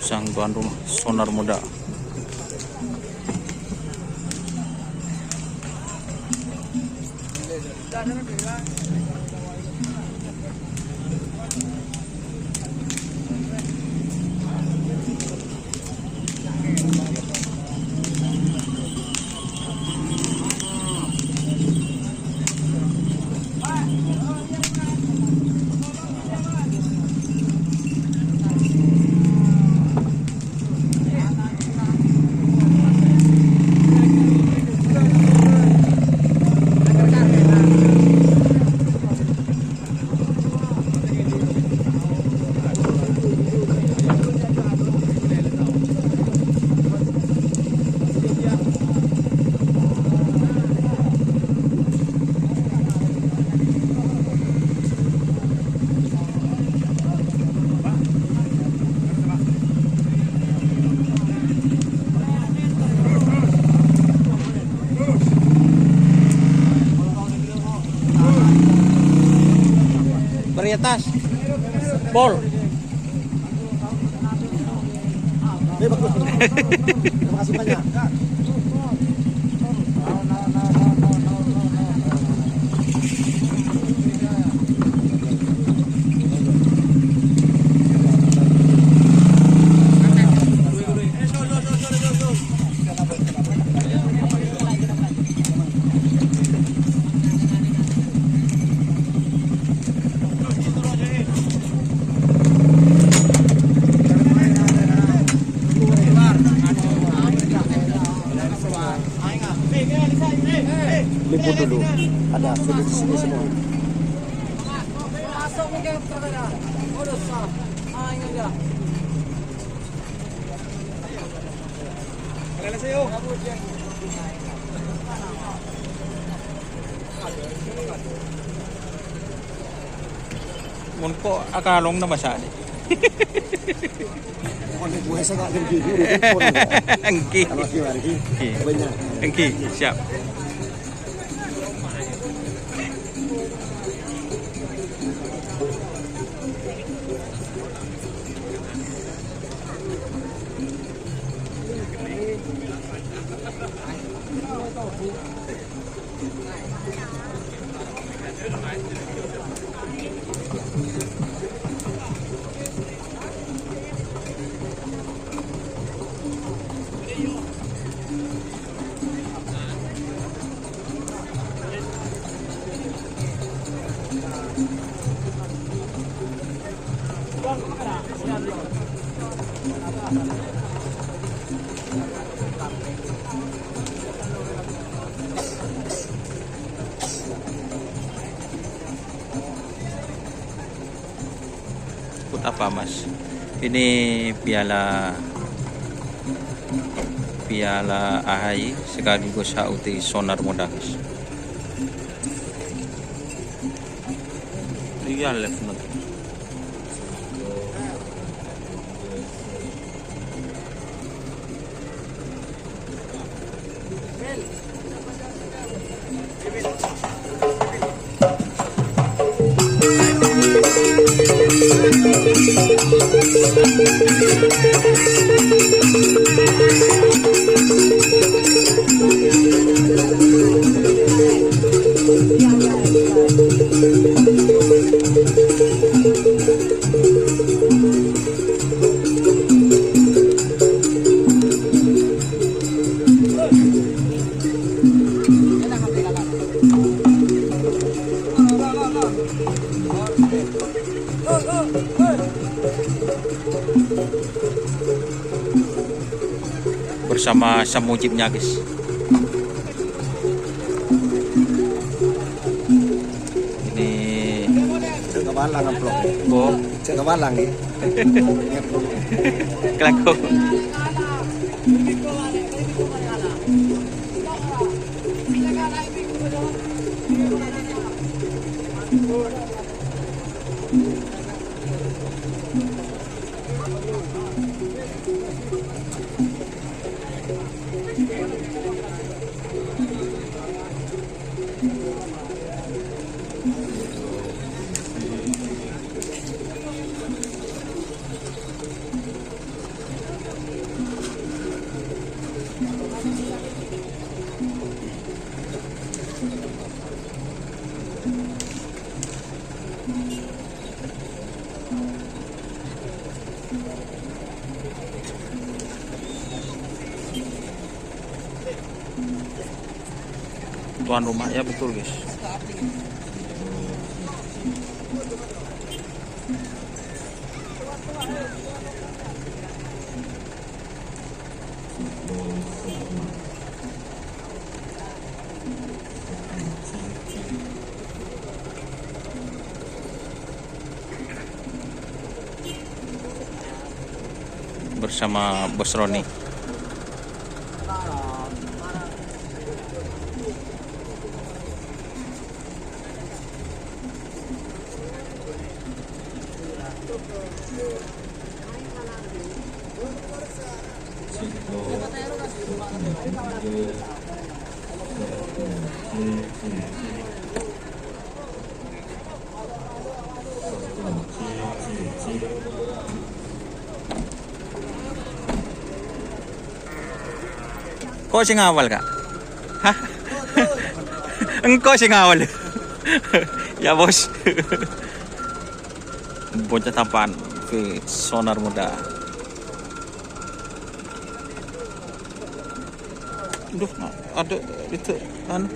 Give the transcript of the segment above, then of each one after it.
sang tuan rumah Sonar Muda. Varietas Pol. Terima kasih banyak. Liput dulu, ada sudah di sini semua. Masuk mungkin kamera. Udah sah. Ini aja. Relasayo. Mun ko akalong na masyado. Konten buhay sa gagawin dulu. Engki. Kalau lagi banyak. Engki, siap. Ikut apa mas? Ini piala AHI sekaligus HUT Sonar Muda. Iya left note. Bersama Samujibnya guys. Ini Cekawalang amplop. Bo Cekawalang nih. Kelako. Tuan rumah ya, betul guys. Bersama Bos Roni. Kok sing awal, Kak? Hah? Engkau sing awal. Ya, Bos. Bocah tampan ke sonar muda. Duh, ada itu kan.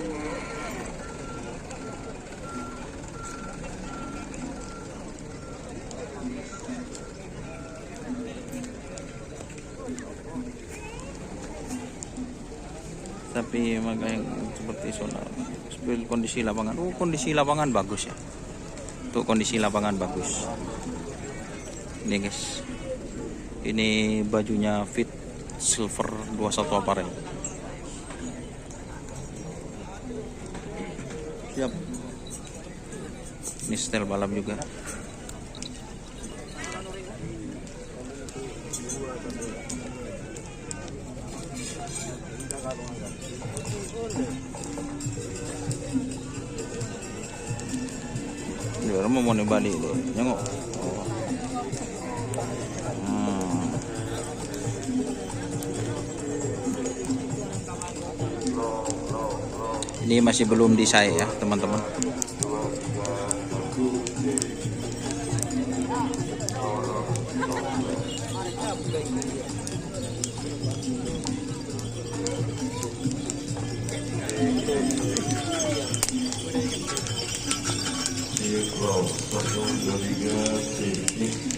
Tapi makanya seperti sonar. Kondisi lapangan. Oh, kondisi lapangan bagus ya. Tuh kondisi lapangan bagus. Ini guys. Ini bajunya Fit Silver 21 Apparel. Siap. Ini setel balap juga. Dia mau nih balik deh, nyengok. Ini masih belum disai ya teman-teman.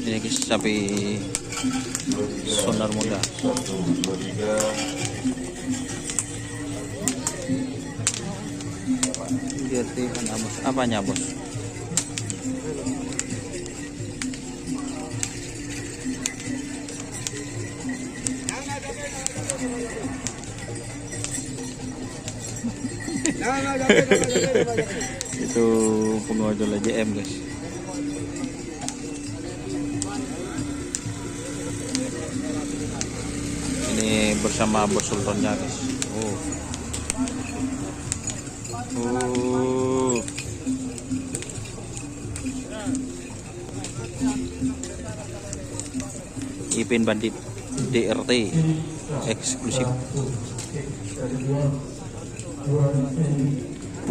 Ini guys, sapi sonar muda. Lihat apanya, Bos? Itu pengonjol JM guys. Ini bersama Bos Sultannya guys. Ipin Bandit DRT eksklusif.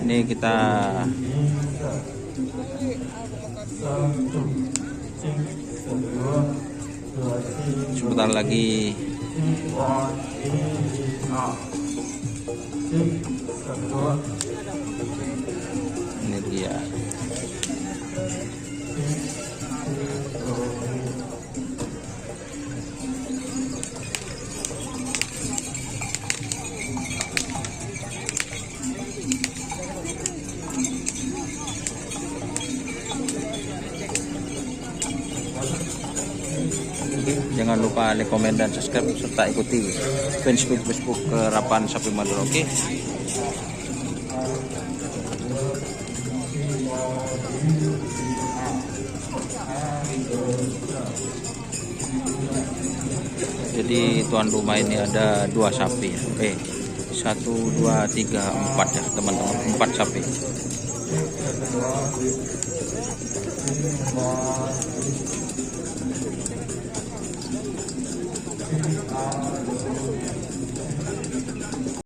Ini kita sebentar lagi ini dia. Jangan lupa like, komen, dan subscribe serta ikuti Facebook Kerapan Sapi Madura. Oke. Jadi tuan rumah ini ada 2 sapi. 1, 2, 3, 4 ya teman-teman. 4 sapi.